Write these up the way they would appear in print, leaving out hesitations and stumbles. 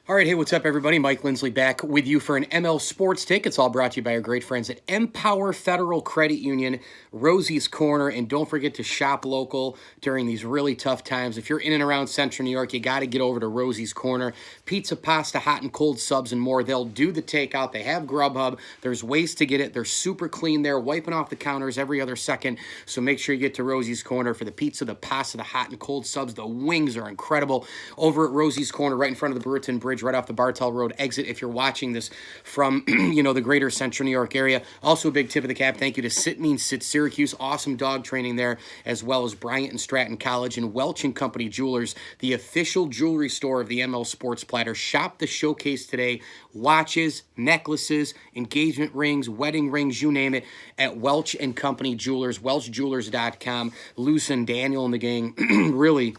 All right, hey, what's up, everybody? Mike Lindsley back with you for an ML Sports Take. It's all brought to you by our great friends at Empower Federal Credit Union, Rosie's Corner, and don't forget to shop local during these really tough times. If you're in and around Central New York, you got to get over to Rosie's Corner. Pizza, pasta, hot and cold subs, and more. They'll do the takeout. They have Grubhub. There's ways to get it. They're super clean there, wiping off the counters every other second. So make sure you get to Rosie's Corner for the pizza, the pasta, the hot and cold subs. The wings are incredible. Over at Rosie's Corner, right in front of the Brewerton Bridge, right off the Bartell Road exit, if you're watching this from, the greater Central New York area. Also, a big tip of the cap, thank you to Sit Means Sit Syracuse. Awesome dog training there, as well as Bryant and Stratton College and Welch and Company Jewelers, the official jewelry store of the ML Sports Platter. Shop the showcase today. Watches, necklaces, engagement rings, wedding rings, you name it, at Welch and Company Jewelers, welchjewelers.com. Luce and Daniel and the gang really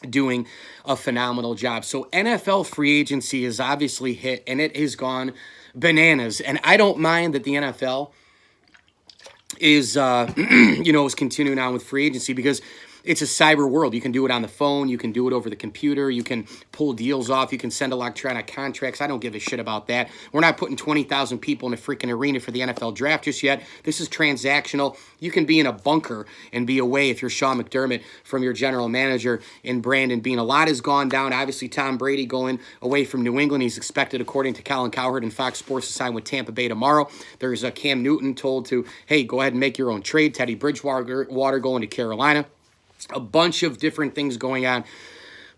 doing a phenomenal job. So NFL free agency is obviously hit, and it has gone bananas. And I don't mind that the NFL is, is continuing on with free agency, because it's a cyber world. You can do it on the phone. You can do it over the computer. You can pull deals off. You can send electronic contracts. I don't give a shit about that. We're not putting 20,000 people in a freaking arena for the NFL draft just yet. This is transactional. You can be in a bunker and be away if you're Sean McDermott from your general manager in Brandon Beane. A lot has gone down. Obviously, Tom Brady going away from New England. He's expected, according to Colin Cowherd and Fox Sports, to sign with Tampa Bay tomorrow. There's Cam Newton told to, hey, go ahead and make your own trade. Teddy Bridgewater going to Carolina. A bunch of different things going on.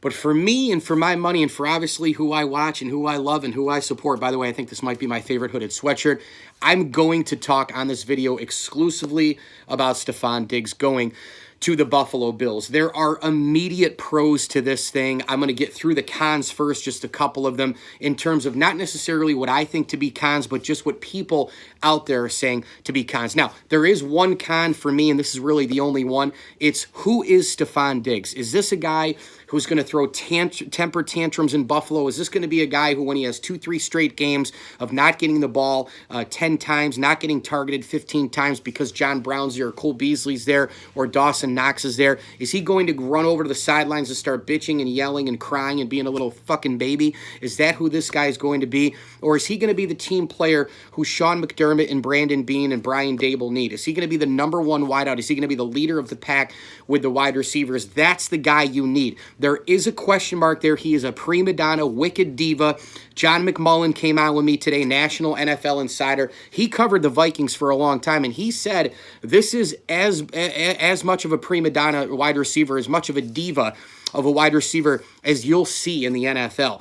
But for me and for my money and for obviously who I watch and who I love and who I support, by the way, I think this might be my favorite hooded sweatshirt, I'm going to talk on this video exclusively about Stefon Diggs going to the Buffalo Bills. There are immediate pros to this thing. I'm going to get through the cons first, just a couple of them, in terms of not necessarily what I think to be cons, but just what people out there are saying to be cons. Now, there is one con for me, and this is really the only one. It's, who is Stefon Diggs? Is this a guy who's going to throw temper tantrums in Buffalo? Is this going to be a guy who, when he has 2-3 straight games of not getting the ball 10 times, not getting targeted 15 times because John Brown's there or Cole Beasley's there or Dawson Knox is there, is he going to run over to the sidelines and start bitching and yelling and crying and being a little fucking baby? Is that who this guy is going to be? Or is he going to be the team player who Sean McDermott and Brandon Beane and Brian Dable need? Is he going to be the number one wideout? Is he going to be the leader of the pack with the wide receivers? That's the guy you need. There is a question mark there. He is a prima donna, wicked diva. John McMullen came on with me today, National NFL Insider. He covered the Vikings for a long time, and he said this is as much of a prima donna wide receiver, as much of a diva of a wide receiver as you'll see in the NFL.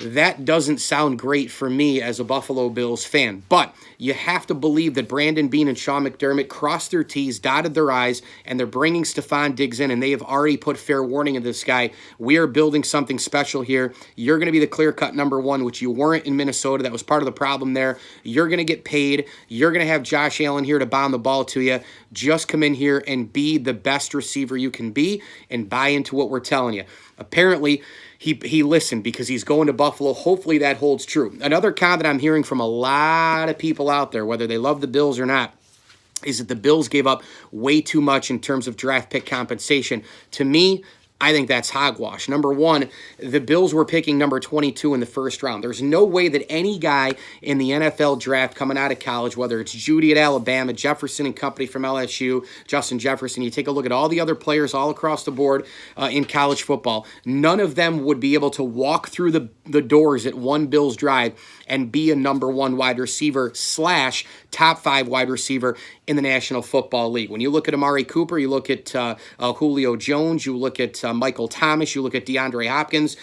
That doesn't sound great for me as a Buffalo Bills fan. But you have to believe that Brandon Beane and Sean McDermott crossed their T's, dotted their I's, and they're bringing Stefon Diggs in, and they have already put fair warning of this guy. We are building something special here. You're going to be the clear-cut number one, which you weren't in Minnesota. That was part of the problem there. You're going to get paid. You're going to have Josh Allen here to bomb the ball to you. Just come in here and be the best receiver you can be and buy into what we're telling you. Apparently, he listened, because he's going to Buffalo. Hopefully that holds true. Another con that I'm hearing from a lot of people out there, whether they love the Bills or not, is that the Bills gave up way too much in terms of draft pick compensation. To me, I think that's hogwash. Number one, the Bills were picking number 22 in the first round. There's no way that any guy in the NFL draft coming out of college, whether it's Judy at Alabama, Jefferson and company from LSU, Justin Jefferson, you take a look at all the other players all across the board in college football, none of them would be able to walk through the doors at one Bills drive and be a number one wide receiver / top 5 wide receiver in the National Football League. When you look at Amari Cooper, you look at Julio Jones, you look at Michael Thomas, you look at DeAndre Hopkins,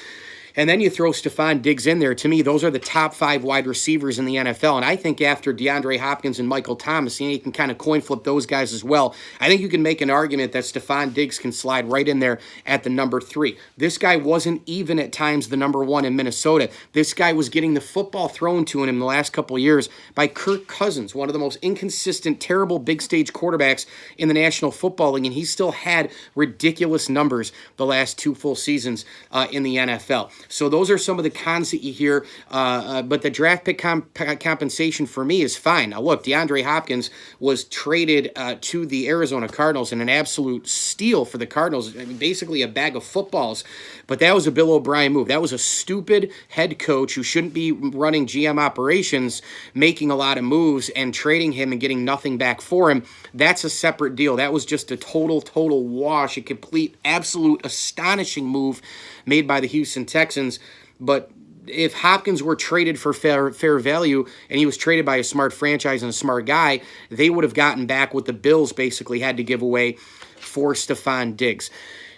and then you throw Stefon Diggs in there. To me, those are the top 5 wide receivers in the NFL. And I think after DeAndre Hopkins and Michael Thomas, you can kind of coin flip those guys as well. I think you can make an argument that Stefon Diggs can slide right in there at the number 3. This guy wasn't even at times the number 1 in Minnesota. This guy was getting the football thrown to him in the last couple of years by Kirk Cousins, one of the most inconsistent, terrible big stage quarterbacks in the National Football League, and he still had ridiculous numbers the last 2 full seasons in the NFL. So those are some of the cons that you hear. But the draft pick compensation for me is fine. Now, look, DeAndre Hopkins was traded to the Arizona Cardinals in an absolute steal for the Cardinals. I mean, basically a bag of footballs. But that was a Bill O'Brien move. That was a stupid head coach who shouldn't be running GM operations, making a lot of moves and trading him and getting nothing back for him. That's a separate deal. That was just a total wash, a complete, absolute, astonishing move made by the Houston Texans. But if Hopkins were traded for fair value and he was traded by a smart franchise and a smart guy, they would have gotten back what the Bills basically had to give away for Stefon Diggs.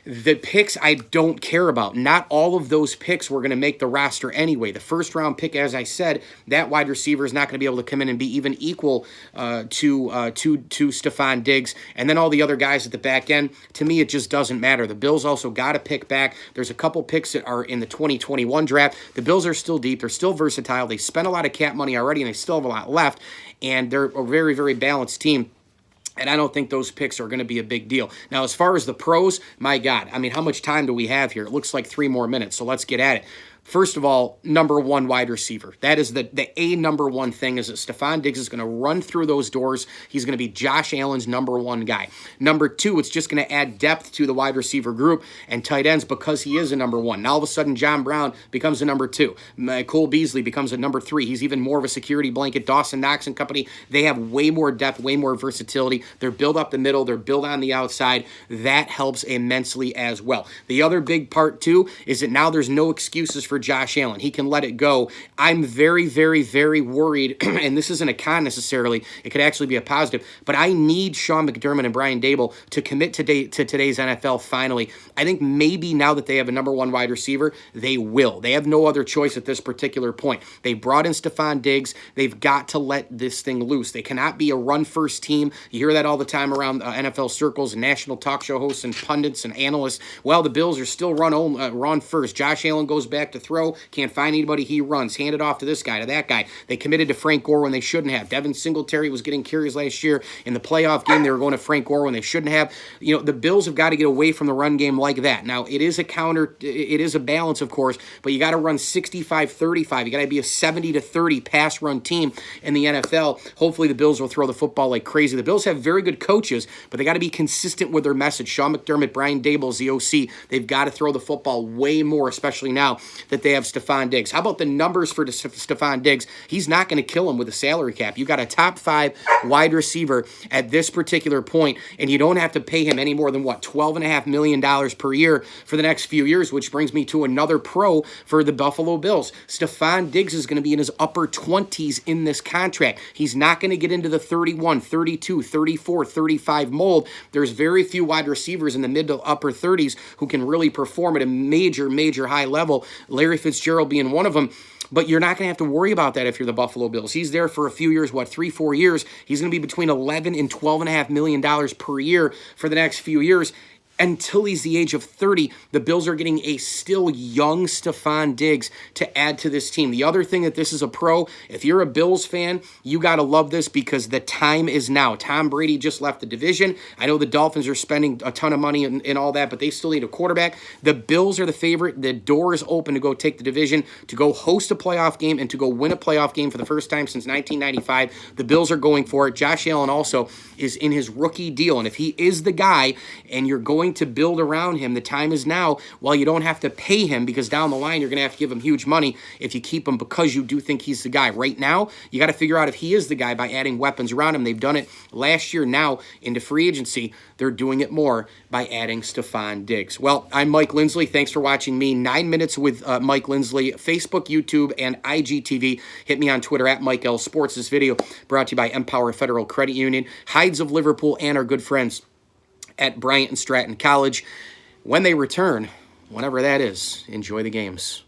The picks I don't care about. Not all of those picks were going to make the roster anyway. The first-round pick, as I said, that wide receiver is not going to be able to come in and be even equal to Stefon Diggs. And then all the other guys at the back end, to me, it just doesn't matter. The Bills also got a pick back. There's a couple picks that are in the 2021 draft. The Bills are still deep. They're still versatile. They spent a lot of cap money already, and they still have a lot left. And they're a very, very balanced team. And I don't think those picks are going to be a big deal. Now, as far as the pros, my God, I mean, how much time do we have here? It looks like 3 more minutes, so let's get at it. First of all, number one wide receiver. That is the number one thing is that Stefon Diggs is going to run through those doors. He's going to be Josh Allen's number one guy. Number two, it's just going to add depth to the wide receiver group and tight ends because he is a number one. Now, all of a sudden, John Brown becomes a number two. Cole Beasley becomes a number three. He's even more of a security blanket. Dawson Knox and company, they have way more depth, way more versatility. They're built up the middle. They're built on the outside. That helps immensely as well. The other big part, too, is that now there's no excuses for Josh Allen. He can let it go. I'm very, very, very worried, and this isn't a con necessarily. It could actually be a positive, but I need Sean McDermott and Brian Daboll to commit to today's NFL finally. I think maybe now that they have a number one wide receiver, they will. They have no other choice at this particular point. They brought in Stefon Diggs. They've got to let this thing loose. They cannot be a run-first team. You hear that all the time around NFL circles and national talk show hosts and pundits and analysts. Well, the Bills are still run first. Josh Allen goes back to throw. Can't find anybody, he runs. Hand it off to this guy, to that guy. They committed to Frank Gore when they shouldn't have. Devin Singletary was getting carries last year. In the playoff game, they were going to Frank Gore when they shouldn't have. You know, the Bills have got to get away from the run game like that. Now, it is a balance, of course, but you got to run 65-35. You got to be a 70-30 pass run team in the NFL. Hopefully, the Bills will throw the football like crazy. The Bills have very good coaches, but they got to be consistent with their message. Sean McDermott, Brian Daboll's the OC. They've got to throw the football way more, especially now that they have Stefon Diggs. How about the numbers for Stefon Diggs? He's not going to kill him with a salary cap. You got a top 5 wide receiver at this particular point, and you don't have to pay him any more than, what, $12.5 million per year for the next few years, which brings me to another pro for the Buffalo Bills. Stefon Diggs is going to be in his upper 20s in this contract. He's not going to get into the 31, 32, 34, 35 mold. There's very few wide receivers in the mid to upper 30s who can really perform at a major high level. Larry Fitzgerald being one of them. But you're not going to have to worry about that if you're the Buffalo Bills. He's there for a few years, 3-4 years. He's going to be between $11 and $12.5 million per year for the next few years. Until he's the age of 30, the Bills are getting a still young Stefon Diggs to add to this team. The other thing that this is a pro, if you're a Bills fan, you got to love this because the time is now. Tom Brady just left the division. I know the Dolphins are spending a ton of money and all that, but they still need a quarterback. The Bills are the favorite. The door is open to go take the division, to go host a playoff game, and to go win a playoff game for the first time since 1995. The Bills are going for it. Josh Allen also is in his rookie deal, and if he is the guy and you're going to build around him, the time is now. While you don't have to pay him because down the line you're going to have to give him huge money if you keep him because you do think he's the guy. Right now, you got to figure out if he is the guy by adding weapons around him. They've done it last year. Now, into free agency, they're doing it more by adding Stefon Diggs. Well, I'm Mike Lindsley. Thanks for watching me. 9 minutes with Mike Lindsley, Facebook, YouTube, and IGTV. Hit me on Twitter at Mike L Sports. This video brought to you by Empower Federal Credit Union, Hides of Liverpool, and our good friends at Bryant and Stratton College. When they return, whenever that is, enjoy the games.